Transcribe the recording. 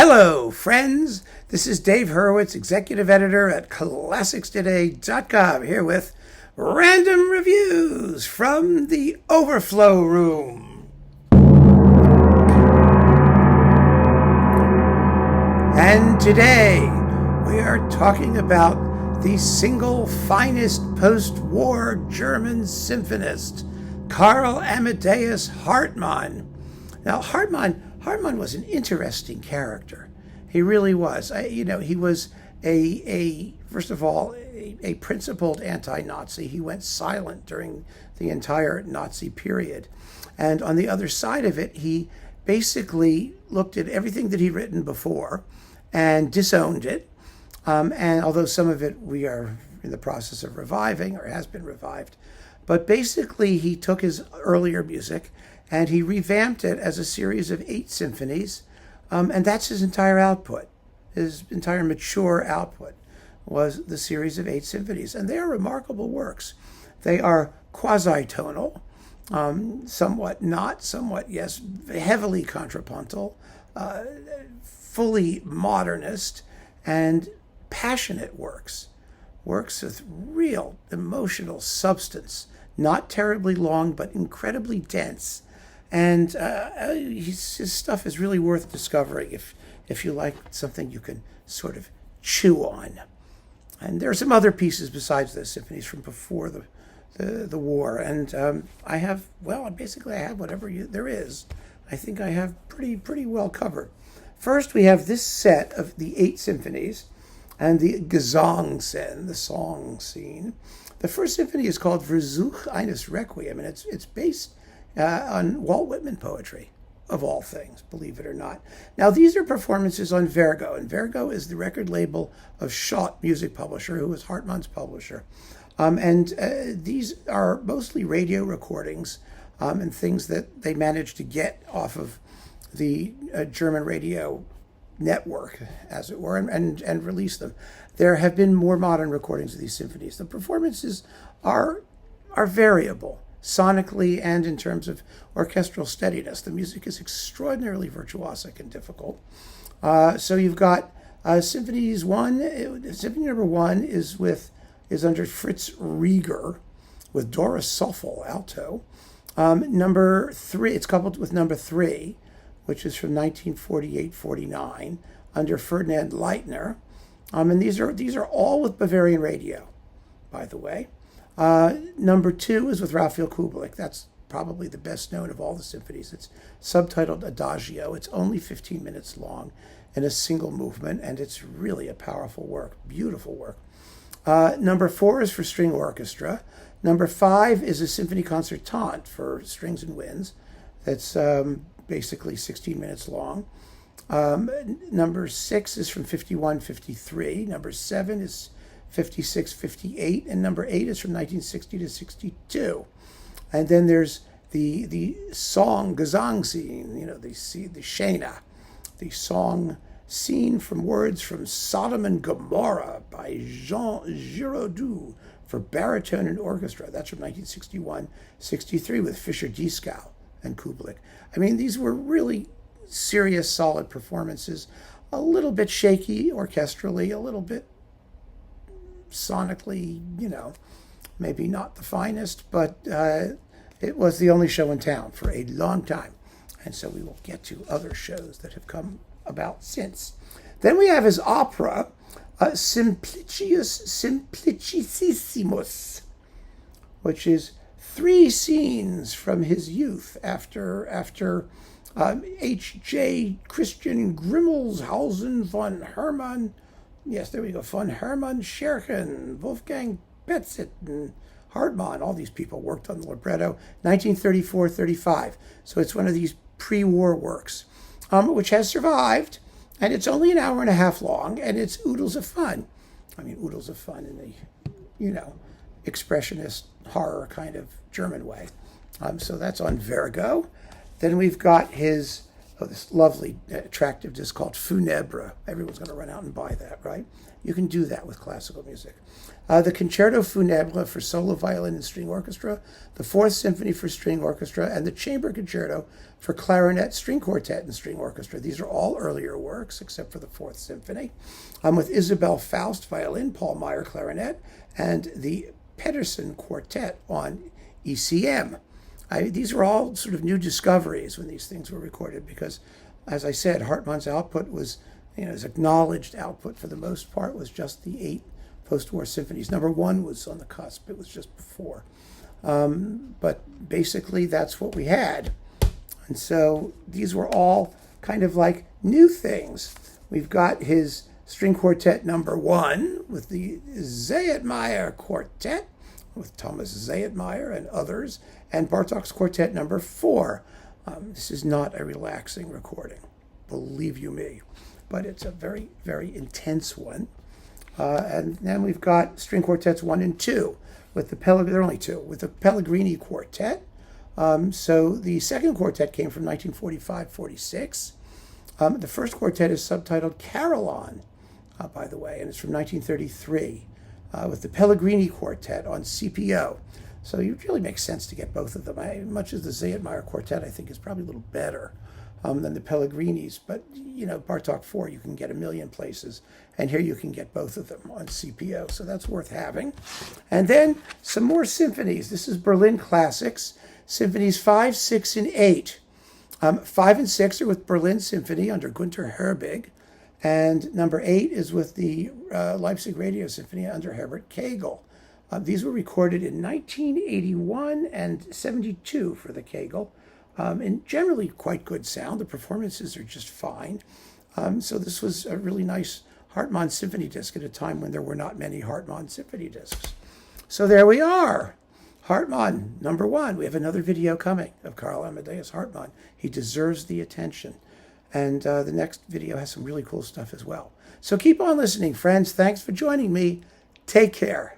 Hello, friends. This is Dave Hurwitz, executive editor at ClassicsToday.com, here with random reviews from the Overflow room. And today we are talking about the single finest post-war German symphonist, Karl Amadeus Hartmann. Now, Hartmann was an interesting character. He really was. He was first of all, a principled anti-Nazi. He went silent during the entire Nazi period. And on the other side of it, he basically looked at everything that he'd written before and disowned it. And although some of it we are in the process of reviving or has been revived, but basically he took his earlier music and he revamped it as a series of 8 symphonies, and that's his entire output. His entire mature output was the series of 8 symphonies, and they are remarkable works. They are quasi-tonal, somewhat not, somewhat yes, heavily contrapuntal, fully modernist, and passionate works with real emotional substance, not terribly long, but incredibly dense. And his stuff is really worth discovering if you like something you can sort of chew on. And there are some other pieces besides those symphonies from before the war. And I have whatever there is. I think I have pretty well covered. First, we have this set of the 8 symphonies and the Gesangszene, the song scene. The first symphony is called Versuch eines Requiem, and it's based on Walt Whitman poetry, of all things, believe it or not. Now, these are performances on Vergo, and Vergo is the record label of Schott Music Publisher, who was Hartmann's publisher. These are mostly radio recordings and things that they managed to get off of the German radio network, as it were, and release them. There have been more modern recordings of these symphonies. The performances are variable, sonically and in terms of orchestral steadiness. The music is extraordinarily virtuosic and difficult. So you've got Symphony number 1 is under Fritz Rieger with Doris Soffel, alto. Number 3, it's coupled with number 3, which is from 1948-49, under Ferdinand Leitner. And these are all with Bavarian Radio, by the way. Number 2 is with Raphael Kubelik. That's probably the best known of all the symphonies. It's subtitled Adagio. It's only 15 minutes long in a single movement, and it's really a powerful work, beautiful work. Number 4 is for string orchestra. Number 5 is a symphony concertante for strings and winds. That's basically 16 minutes long. Number 6 is from 51-53. Number 7 is 56-58, and number 8 is from 1960 to 62. And then there's the song Gesangszene, the Szene, the song scene from words from Sodom and Gomorrah by Jean Giraudoux for baritone and orchestra. That's from 1961-63 with Fischer-Dieskau and Kubelik. I mean, these were really serious, solid performances, a little bit shaky orchestrally, a little bit sonically, maybe not the finest, but it was the only show in town for a long time. And so we will get to other shows that have come about since. Then we have his opera, Simplicius Simplicissimus, which is 3 scenes from his youth after H.J. Christian Grimmelshausen von Hermann. Yes, there we go. Von Hermann Scherchen, Wolfgang Petzit, and Hartmann. All these people worked on the libretto. 1934-35. So it's one of these pre-war works, which has survived, and it's only an hour and a half long, and it's oodles of fun. I mean, oodles of fun in the, expressionist horror kind of German way. So that's on Vergo. Then we've got his Oh, this lovely, attractive disc called Funèbre. Everyone's going to run out and buy that, right? You can do that with classical music. The Concerto Funèbre for solo violin and string orchestra, the Fourth Symphony for string orchestra, and the Chamber Concerto for clarinet, string quartet, and string orchestra. These are all earlier works, except for the Fourth Symphony. With Isabel Faust violin, Paul Meyer clarinet, and the Pedersen Quartet on ECM. These are all sort of new discoveries when these things were recorded because, as I said, Hartmann's output was, his acknowledged output for the most part was just the 8 post-war symphonies. Number 1 was on the cusp. It was just before. But basically, that's what we had. And so these were all kind of like new things. We've got his string quartet number 1 with the Zayatmeyer Quartet, with Thomas Zayatmeyer and others, and Bartók's Quartet number 4. This is not a relaxing recording, believe you me, but it's a very, very intense one. And then we've got string quartets 1 and 2 with there are only 2 with the Pellegrini Quartet. So the second quartet came from 1945-46. The first quartet is subtitled Carillon, by the way, and it's from 1933. With the Pellegrini Quartet on CPO. So it really makes sense to get both of them. Much as the Zayatmeyer Quartet, I think, is probably a little better than the Pellegrinis. But, Bartók 4, you can get a million places. And here you can get both of them on CPO. So that's worth having. And then some more symphonies. This is Berlin Classics. Symphonies 5, 6, and 8. 5 and 6 are with Berlin Symphony under Günter Herbig. And number 8 is with the Leipzig Radio Symphony under Herbert Kegel. These were recorded in 1981 and 72 for the Kegel, and generally quite good sound. The performances are just fine. So this was a really nice Hartmann symphony disc at a time when there were not many Hartmann symphony discs. So there we are. Hartmann, number 1. We have another video coming of Karl Amadeus Hartmann. He deserves the attention. And the next video has some really cool stuff as well. So keep on listening, friends. Thanks for joining me. Take care.